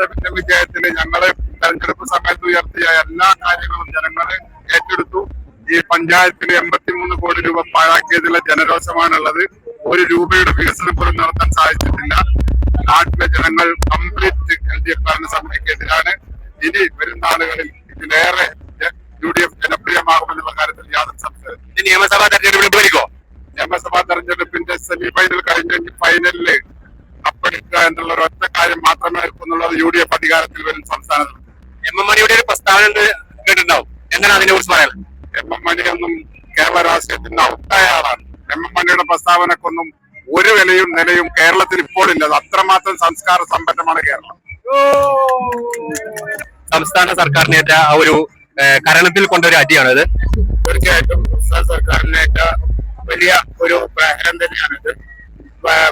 എന്റെ വിജയത്തില് ഞങ്ങള് തെരഞ്ഞെടുപ്പ് സമയത്ത് ഉയർത്തിയ എല്ലാ കാര്യങ്ങളും ജനങ്ങള് ഏറ്റെടുത്തു. ഈ പഞ്ചായത്തിൽ 83 കോടി രൂപ പാഴാക്കിയതിലെ ജനരോഷമാണുള്ളത്. ഒരു രൂപയുടെ വികസനം പോലും നടത്താൻ സാധിച്ചിട്ടില്ല. നാട്ടിലെ ജനങ്ങൾ കംപ്ലീറ്റ് LDF ഭരണസമിതിക്കെതിരാണ്. ഇനി വരുന്ന ആളുകളിൽ ഇതിലേറെ UDF ജനപ്രിയമാകുമെന്നുള്ള കാര്യത്തിൽ യാതൊരു സംശയം. നിയമസഭാ തെരഞ്ഞെടുപ്പ് വരുമോ? നിയമസഭാ തെരഞ്ഞെടുപ്പിന്റെ സെമി ഫൈനൽ കഴിഞ്ഞ ഫൈനലില് കപ്പെടുക്കുക എന്നുള്ള ഒരൊറ്റ കാര്യം മാത്രമേ എന്നുള്ളത് UDF അധികാരത്തിൽ വരും സംസ്ഥാനത്ത്. MM മണിയുടെ ഒരു പ്രസ്താവന കേട്ടിട്ടുണ്ടാവും. എന്താണ് അതിനെ കുറിച്ച് പറയാൻ? MM മണിയൊന്നും കേരള രാഷ്ട്രീയത്തിന്റെ ഔട്ടായ ആളാണ്. MM മണിയുടെ പ്രസ്താവനക്കൊന്നും ഒരു വിലയും നിലയും കേരളത്തിൽ ഇപ്പോഴില്ല. അത്രമാത്രം സംസ്കാര സമ്പന്നമാണ് കേരളം. സംസ്ഥാന സർക്കാരിനേറ്റ ആ ഒരു കരണത്തിൽ കൊണ്ടൊരു അടിയാണിത്. തീർച്ചയായിട്ടും സംസ്ഥാന സർക്കാരിനേറ്റ വലിയ ഒരു പ്രഹരം തന്നെയാണിത്.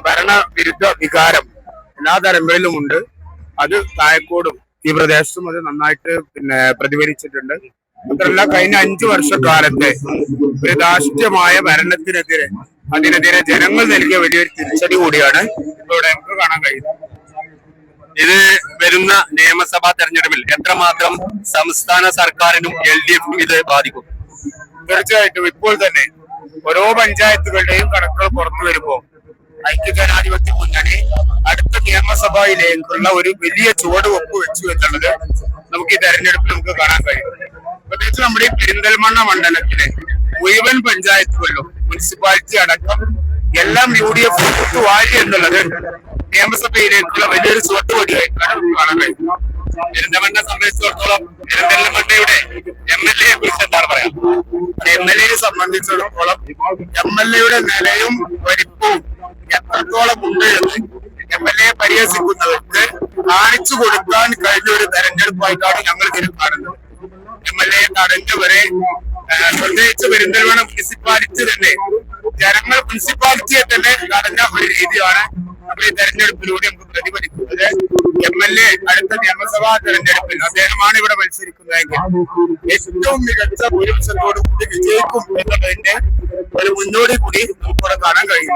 ഭരണവിരുദ്ധ വികാരം എല്ലാ തലങ്ങളിലുമുണ്ട്. അത് താഴെക്കോടും ഈ പ്രദേശത്തും അത് നന്നായിട്ട് പ്രതിഫലിച്ചിട്ടുണ്ട്. മാത്രമല്ല കഴിഞ്ഞ 5 വർഷക്കാലത്തെ ഒരു രാഷ്ട്രീയമായ ഭരണത്തിനെതിരെ അതിനെതിരെ ജനങ്ങൾ നൽകിയ വലിയൊരു തിരിച്ചടി കൂടിയാണ് ഇവിടെ നമുക്ക് കാണാൻ കഴിയുന്നത്. ഇത് വരുന്ന നിയമസഭാ തെരഞ്ഞെടുപ്പിൽ എത്രമാത്രം സംസ്ഥാന സർക്കാരിനും LDF ഇത് ബാധിക്കും? തീർച്ചയായിട്ടും ഇപ്പോൾ തന്നെ ഓരോ പഞ്ചായത്തുകളുടെയും കണക്കുകൾ പുറത്തു വരുമ്പോൾ ഐക്യജനാധിപത്യ മുന്നണി അടുത്ത നിയമസഭയിലേക്കുള്ള ഒരു വലിയ ചുവടുവെപ്പ് വെച്ചു എന്നുള്ളത് നമുക്ക് ഈ തെരഞ്ഞെടുപ്പിൽ നമുക്ക് കാണാൻ കഴിയും. പ്രത്യേകിച്ച് നമ്മുടെ ഈ പെരിന്തൽമണ്ണ മണ്ഡലത്തിലെ മുഴുവൻ പഞ്ചായത്തുകളിലും മുനിസിപ്പാലിറ്റി അടക്കം എല്ലാം UDF വാരി എന്നുള്ളത് നിയമസഭയിലേക്കുള്ള വലിയൊരു ചുവട്ടുപടിയായിട്ടാണ് നമുക്ക് കാണാൻ കഴിയുന്നത്. പെരിന്തൽമണ്ണ സംബന്ധിച്ചിടത്തോളം പെരിന്തൽമണ്ണയുടെ MLA കുറിച്ച് എന്താണ് പറയാം? MLA സംബന്ധിച്ചിടത്തോളം MLA നിലയും വലിപ്പവും എത്രത്തോളം ഉണ്ട് എന്ന് MLA പരിഹസിക്കുന്നവർക്ക് കാണിച്ചു കൊടുക്കാൻ കഴിഞ്ഞ ഒരു തെരഞ്ഞെടുപ്പായിട്ടാണ് ഞങ്ങൾ ഇതിൽ കാണുന്നത്. MLA തടഞ്ഞവരെ പ്രത്യേകിച്ച് പെരിന്തൽമണ്ണ മുനിസിപ്പാലിറ്റി തന്നെ ജനങ്ങൾ മുനിസിപ്പാലിറ്റിയെ തന്നെ തടഞ്ഞ ഒരു രീതിയാണ് നമ്മൾ ഈ തെരഞ്ഞെടുപ്പിലൂടെ നമുക്ക് പ്രതിഫലിക്കുന്നത്. MLA അടുത്ത നിയമസഭാ തെരഞ്ഞെടുപ്പിൽ അദ്ദേഹമാണ് ഇവിടെ മത്സരിക്കുന്നതെങ്കിൽ ഏറ്റവും മികച്ച ഭൂരിപക്ഷത്തോടു കൂടി വിജയിക്കും എന്നതിന്റെ ഒരു മുന്നോടി കൂടി നമുക്കിവിടെ കാണാൻ കഴിയും.